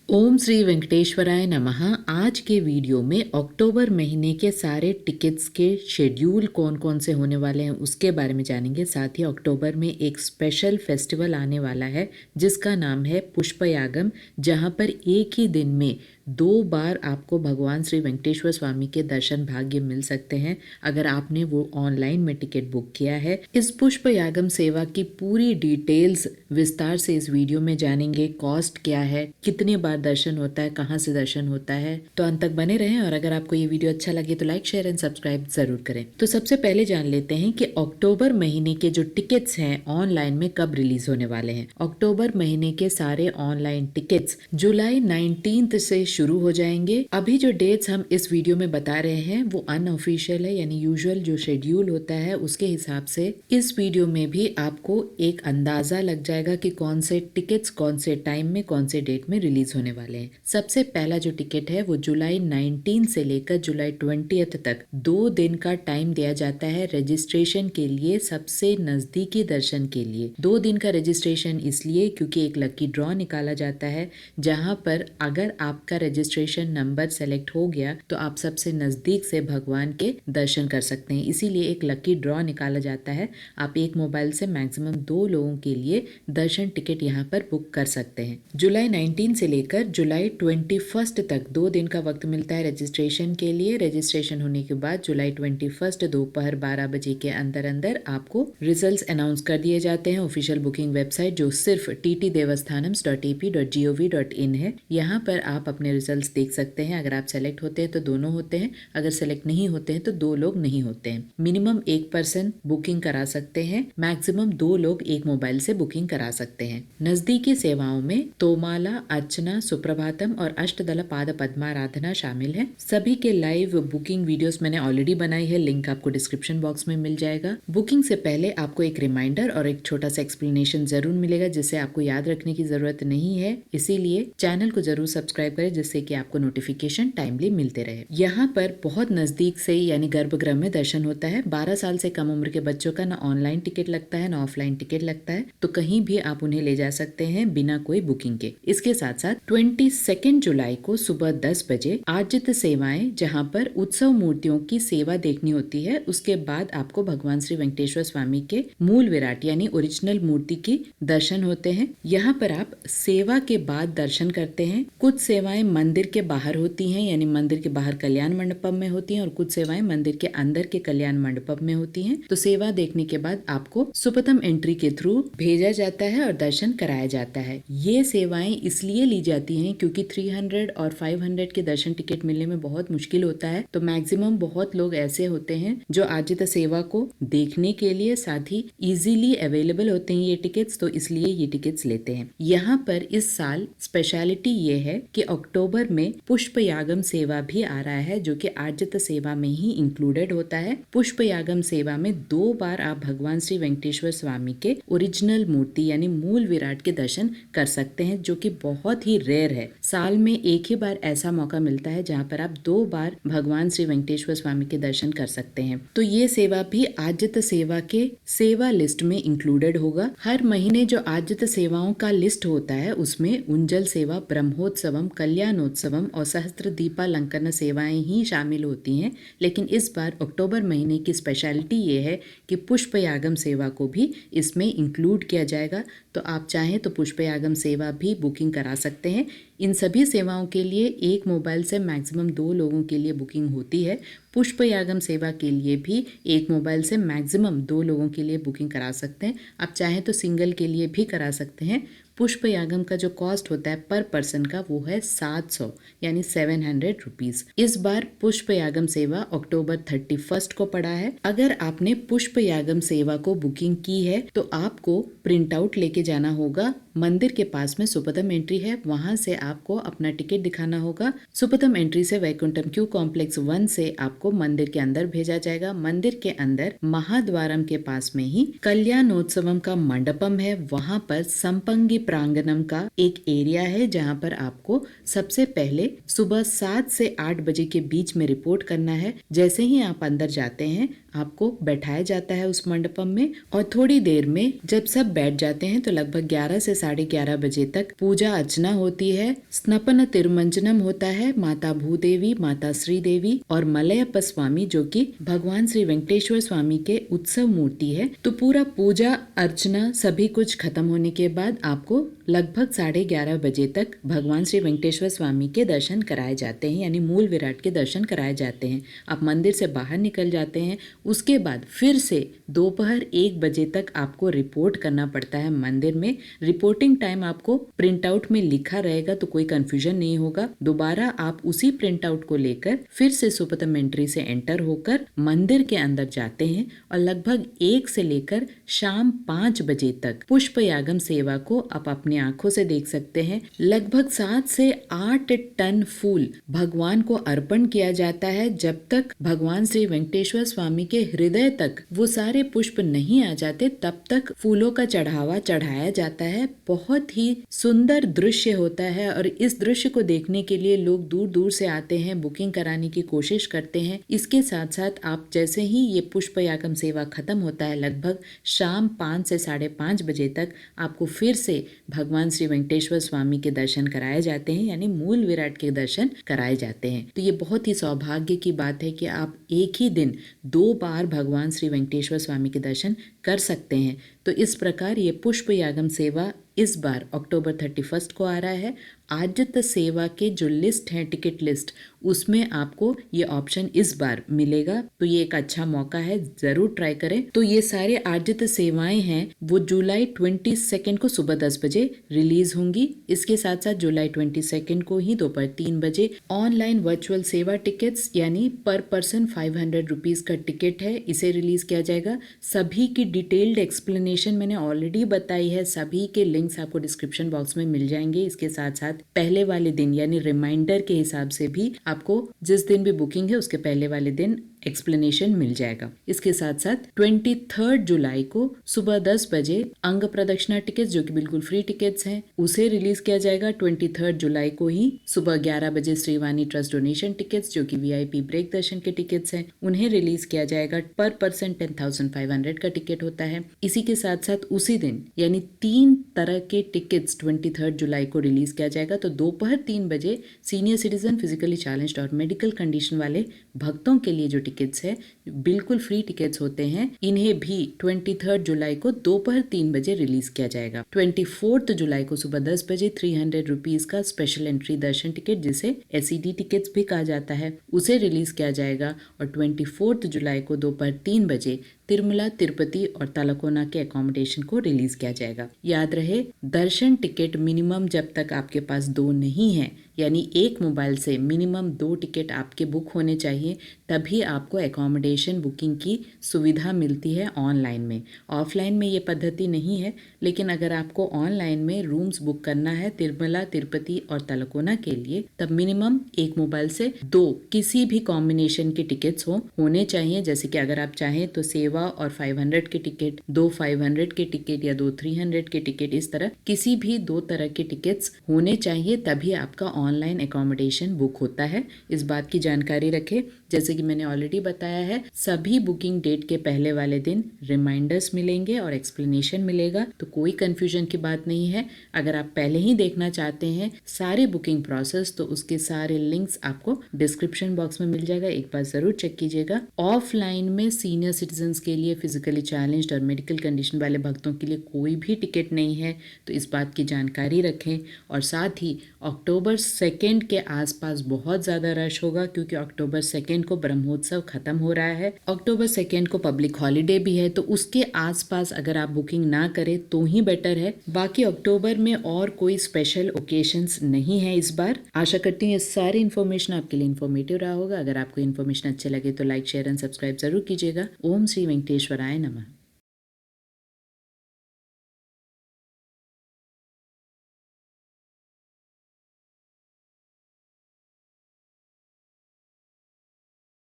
ओम श्री वेंकटेश्वराय नमः। आज के वीडियो में अक्टूबर महीने के सारे टिकट्स के शेड्यूल कौन कौन से होने वाले हैं उसके बारे में जानेंगे। साथ ही अक्टूबर में एक स्पेशल फेस्टिवल आने वाला है जिसका नाम है पुष्पयागम, जहां पर एक ही दिन में 2 बार आपको भगवान श्री वेंकटेश्वर स्वामी के दर्शन भाग्य मिल सकते हैं अगर आपने वो ऑनलाइन में टिकट बुक किया है। इस पुष्पयागम सेवा की पूरी डिटेल्स विस्तार से इस वीडियो में जानेंगे। कॉस्ट क्या है, कितने बार दर्शन होता है, कहाँ से दर्शन होता है, तो अंत तक बने रहें। और अगर आपको ये वीडियो अच्छा लगे तो लाइक, शेयर एंड सब्सक्राइब जरूर करें। तो सबसे पहले जान लेते हैं कि अक्टूबर महीने के जो टिकट्स हैं ऑनलाइन में कब रिलीज होने वाले हैं। अक्टूबर महीने के सारे ऑनलाइन टिकट्स जुलाई 19 से शुरू हो जाएंगे। अभी जो डेट्स हम इस वीडियो में बता रहे हैं वो अनऑफिशियल है, यानी यूजुअल जो शेड्यूल होता है उसके हिसाब से इस वीडियो में भी आपको एक अंदाजा लग जाएगा कि कौन से टिकट्स कौन से टाइम में कौन से डेट में रिलीज होने वाले हैं। सबसे पहला जो टिकट है वो जुलाई 19 से लेकर जुलाई 20 तक 2 दिन का टाइम दिया जाता है रजिस्ट्रेशन के लिए, सबसे नजदीकी दर्शन के लिए। 2 दिन का रजिस्ट्रेशन इसलिए क्योंकि एक लकी ड्रॉ निकाला जाता है जहां पर अगर आपका रजिस्ट्रेशन नंबर सेलेक्ट हो गया तो आप सबसे नजदीक से भगवान के दर्शन कर सकते हैं। इसीलिए एक लकी ड्रॉ निकाला जाता है। आप एक मोबाइल से मैक्सिमम 2 लोगों के लिए दर्शन टिकट यहाँ पर बुक कर सकते हैं। जुलाई 19 से लेकर जुलाई 21 तक 2 दिन का वक्त मिलता है रजिस्ट्रेशन के लिए। रजिस्ट्रेशन होने के बाद जुलाई 21 दोपहर 12 बजे के अंदर अंदर आपको रिजल्ट्स अनाउंस कर दिए जाते हैं। ऑफिशियल बुकिंग वेबसाइट जो सिर्फ ttdevastanams.ap.gov.in है, यहाँ पर आप अपने रिजल्ट्स देख सकते हैं। अगर आप सेलेक्ट होते हैं तो दोनों होते हैं, अगर सेलेक्ट नहीं होते हैं तो 2 लोग नहीं होते हैं। मिनिमम 1 पर्सन बुकिंग करा सकते हैं, मैक्सिमम 2 लोग एक मोबाइल से बुकिंग करा सकते हैं। नजदीकी सेवाओं में तोमाला, अर्चना, सुप्रभातम और अष्टदल पाद पद्माराधना शामिल है। सभी के लाइव बुकिंग वीडियोस मैंने ऑलरेडी बनाई है, लिंक आपको डिस्क्रिप्शन बॉक्स में मिल जाएगा। बुकिंग से पहले आपको एक रिमाइंडर और एक छोटा सा एक्सप्लेनेशन जरूर मिलेगा जिसे आपको याद रखने की जरूरत नहीं है, इसीलिए चैनल को जरूर सब्सक्राइब करें जिससे कि आपको नोटिफिकेशन टाइमली मिलते रहे। यहाँ पर बहुत नजदीक से यानी गर्भगृह में दर्शन होता है। 12 साल से कम उम्र के बच्चों का ना ऑनलाइन टिकट लगता है ना ऑफलाइन टिकट लगता है, तो कहीं भी आप उन्हें ले जा सकते हैं बिना कोई बुकिंग के। इसके साथ साथ 22 जुलाई को सुबह 10 बजे आर्जित सेवाएं, जहाँ पर उत्सव मूर्तियों की सेवा देखनी होती है, उसके बाद आपको भगवान श्री वेंकटेश्वर स्वामी के मूल विराट यानी ओरिजिनल मूर्ति की दर्शन होते हैं। यहाँ पर आप सेवा के बाद दर्शन करते हैं। कुछ सेवाएं मंदिर के बाहर होती हैं, यानी मंदिर के बाहर कल्याण मंडपम में होती हैं, और कुछ सेवाएं मंदिर के अंदर के कल्याण मंडपम में होती हैं। तो सेवा देखने के बाद आपको सुपथम एंट्री के थ्रू भेजा जाता है और दर्शन कराया जाता है। ये सेवाएं इसलिए ली जाती हैं क्योंकि 300 और 500 के दर्शन टिकट मिलने में बहुत मुश्किल होता है, तो मैक्सिमम बहुत लोग ऐसे होते हैं जो आर्जित सेवा को देखने के लिए साथ ही इजीली अवेलेबल होते हैं ये टिकट्स, तो इसलिए ये टिकट्स लेते हैं। यहाँ पर इस साल स्पेशलिटी ये है कि अक्टूबर में पुष्पयागम सेवा भी आ रहा है जो कि आर्जित सेवा में ही इंक्लूडेड होता है। पुष्पयागम सेवा में 2 बार आप भगवान श्री वेंकटेश्वर स्वामी के ओरिजिनल मूर्ति यानी मूल विराट के दर्शन कर सकते हैं, जो कि बहुत ही रेयर है। साल में एक ही बार ऐसा मौका मिलता है जहाँ पर आप 2 बार भगवान श्री वेंकटेश्वर स्वामी के दर्शन कर सकते हैं। तो ये सेवा भी आर्जित सेवा के सेवा लिस्ट में इंक्लूडेड होगा। हर महीने जो आर्जित सेवाओं का लिस्ट होता है उसमें उंजल सेवा, ब्रह्मोत्सवम, कल्याणोत्सवम और सहस्त्र दीपालंकरण सेवाएं ही शामिल होती हैं, लेकिन इस बार अक्टूबर महीने की स्पेशलिटी ये है कि पुष्पयागम सेवा को भी इसमें इंक्लूड किया जाएगा। तो आप चाहें तो पुष्पयागम सेवा भी बुकिंग करा सकते हैं। इन सभी सेवाओं के लिए एक मोबाइल से मैक्सिमम 2 लोगों के लिए बुकिंग होती है। पुष्पयागम सेवा के लिए भी एक मोबाइल से मैक्सिमम 2 लोगों के लिए बुकिंग करा सकते हैं। आप चाहें तो सिंगल के लिए भी करा सकते हैं। पुष्पयागम का जो कॉस्ट होता है पर पर्सन का वो है 700 यानी 700 रुपीज। इस बार पुष्पयागम सेवा अक्टूबर 31 को पड़ा है। अगर आपने पुष्पयागम सेवा को बुकिंग की है तो आपको प्रिंट आउट लेके जाना होगा। मंदिर के पास में सुपथम एंट्री है, वहां से आपको अपना टिकट दिखाना होगा। सुपथम एंट्री से वैकुंठम क्यू कॉम्प्लेक्स 1 से आपको मंदिर के अंदर भेजा जाएगा। मंदिर के अंदर महाद्वारम के पास में ही कल्याणोत्सवम का मंडपम है, वहां पर संपंगी प्रांगणम का एक एरिया है जहाँ पर आपको सबसे पहले सुबह 7 से 8 बजे के बीच में रिपोर्ट करना है। जैसे ही आप अंदर जाते हैं आपको बैठाया जाता है उस मंडपम में और थोड़ी देर में जब सब बैठ जाते हैं तो लगभग 11 से 11:30 बजे तक पूजा अर्चना होती है। स्नपन तिरुमंजनम होता है। माता भूदेवी, माता श्री देवी और मलयप्पा स्वामी जो कि भगवान श्री वेंकटेश्वर स्वामी के उत्सव मूर्ति है। तो पूरा पूजा अर्चना सभी कुछ खत्म होने के बाद आपको लगभग 11:30 बजे तक भगवान श्री वेंकटेश्वर स्वामी के दर्शन कराए जाते हैं, यानी मूल विराट के दर्शन कराए जाते हैं। आप मंदिर से बाहर निकल जाते हैं। उसके बाद फिर से दोपहर 1 बजे तक आपको रिपोर्ट करना पड़ता है मंदिर में। रिपोर्टिंग टाइम आपको प्रिंट आउट में लिखा रहेगा तो कोई कंफ्यूजन नहीं होगा। दोबारा आप उसी प्रिंट आउट को लेकर फिर से सुपथम एंट्री से एंटर होकर मंदिर के अंदर जाते हैं और लगभग 1 से लेकर शाम 5 बजे तक पुष्प यागम सेवा को आप अपनी आंखों से देख सकते हैं। लगभग 7 से 8 टन फूल भगवान को अर्पण किया जाता है। जब तक भगवान श्री वेंकटेश्वर स्वामी के हृदय तक वो सारे पुष्प नहीं आ जाते तब तक फूलों का चढ़ावा चढ़ाया जाता है। बहुत ही सुंदर दृश्य होता है और इस दृश्य को देखने के लिए लोग दूर दूर से आते हैं, बुकिंग कराने की कोशिश करते हैं। इसके साथ साथ आप जैसे ही ये पुष्प यागम सेवा खत्म होता है लगभग शाम 5 से 5:30 बजे तक आपको फिर से भगवान श्री वेंकटेश्वर स्वामी के दर्शन कराए जाते हैं, यानी मूल विराट के दर्शन कराए जाते हैं। तो ये बहुत ही सौभाग्य की बात है कि आप एक ही दिन 2 बार भगवान श्री वेंकटेश्वर स्वामी के दर्शन कर सकते हैं। तो इस प्रकार ये पुष्प यागम सेवा इस बार अक्टूबर 31 को आ रहा है। आद्यत सेवा के जो लिस्ट है, टिकट लिस्ट, उसमें आपको ये ऑप्शन इस बार मिलेगा। तो ये एक अच्छा मौका है, जरूर ट्राई करें। तो ये सारे आद्यत सेवाएं हैं वो जुलाई 22 को सुबह 10 बजे रिलीज होंगी। इसके साथ साथ जुलाई 22 को ही दोपहर 3 बजे ऑनलाइन वर्चुअल सेवा टिकट्स यानी पर पर्सन 500 रुपीज का टिकट है, इसे रिलीज किया जाएगा। सभी की डिटेल्ड एक्सप्लेनेशन मैंने ऑलरेडी बताई है। सभी के लिंक्स आपको डिस्क्रिप्शन बॉक्स में मिल जाएंगे। इसके साथ साथ पहले वाले दिन यानी रिमाइंडर के हिसाब से भी आपको जिस दिन भी बुकिंग है उसके पहले वाले दिन एक्सप्लेनेशन मिल जाएगा। इसके साथ साथ 23 जुलाई को सुबह 10 बजे अंग प्रदक्षिणा टिकट्स जो कि बिल्कुल फ्री टिकट्स हैं उसे रिलीज किया जाएगा। 23 जुलाई को ही सुबह 11 बजे श्रीवाणी ट्रस्ट डोनेशन टिकट्स जो कि VIP ब्रेक दर्शन के टिकट्स हैं उन्हें रिलीज किया जाएगा। पर पर्सन 10,500 का टिकट होता है। इसी के साथ साथ उसी दिन यानी 3 तरह के टिकट्स 23 जुलाई को रिलीज किया जाएगा। तो दोपहर 3 बजे सीनियर सिटीजन, फिजिकली चैलेंज्ड और मेडिकल कंडीशन वाले भक्तों के लिए जो टिकट्स है बिल्कुल फ्री टिकट्स होते हैं, इन्हें भी 23 जुलाई को दोपहर 3 बजे रिलीज किया जाएगा। 24 जुलाई को सुबह 10 बजे 300 रुपीज का स्पेशल एंट्री दर्शन टिकट जिसे SED टिकट्स भी कहा जाता है उसे रिलीज किया जाएगा। और 24 जुलाई को दोपहर 3 बजे तिरुमला, तिरुपति और तलकोना के अकोमोडेशन को रिलीज किया जाएगा। याद रहे, दर्शन टिकट मिनिमम जब तक आपके पास 2 नहीं है, यानी एक मोबाइल से मिनिमम 2 टिकट आपके बुक होने चाहिए, तभी आपको अकोमोडेशन बुकिंग की सुविधा मिलती है ऑनलाइन में। ऑफलाइन में ये पद्धति नहीं है, लेकिन अगर आपको ऑनलाइन में रूम्स बुक करना है तिरुमला, तिरुपति और तलकोना के लिए, तब मिनिमम एक मोबाइल से 2 किसी भी कॉम्बिनेशन के टिकट्स होने चाहिए। जैसे कि अगर आप चाहें तो सेवा और 500 के टिकट, 2 500 के टिकट या 2 300 के टिकट, इस तरह किसी भी 2 तरह के टिकट्स होने चाहिए, तभी आपका ऑनलाइन अकोमोडेशन बुक होता है। इस बात की जानकारी रखें। जैसे कि मैंने ऑलरेडी बताया है, सभी बुकिंग डेट के पहले वाले दिन रिमाइंडर्स मिलेंगे और एक्सप्लेनेशन मिलेगा, तो कोई कंफ्यूजन की बात नहीं है। अगर आप पहले ही देखना चाहते हैं सारे बुकिंग प्रोसेस तो उसके सारे लिंक्स आपको डिस्क्रिप्शन बॉक्स में मिल जाएगा, एक बार जरूर चेक कीजिएगा। ऑफलाइन में सीनियर सिटीजन के लिए, फिजिकली चैलेंज्ड और मेडिकल कंडीशन वाले भक्तों के लिए कोई भी टिकट नहीं है, तो इस बात की जानकारी रखें। और साथ ही अक्टूबर 2 के आसपास बहुत ज़्यादा रश होगा, क्योंकि अक्टूबर 2 को ब्रह्मोत्सव खत्म हो रहा है। अक्टूबर 2 को पब्लिक हॉलीडे भी है, तो उसके आसपास अगर आप बुकिंग ना करें तो ही बेटर है। बाकी अक्टूबर में और कोई स्पेशल ओकेशंस नहीं है इस बार। आशा करती हूँ ये सारी इन्फॉर्मेशन आपके लिए इन्फॉर्मेटिव रहा होगा। अगर आपको इन्फॉर्मेशन अच्छे लगे तो लाइक, शेयर एंड सब्सक्राइब जरूर कीजिएगा। ओम श्री वेंकटेश्वराय नमः।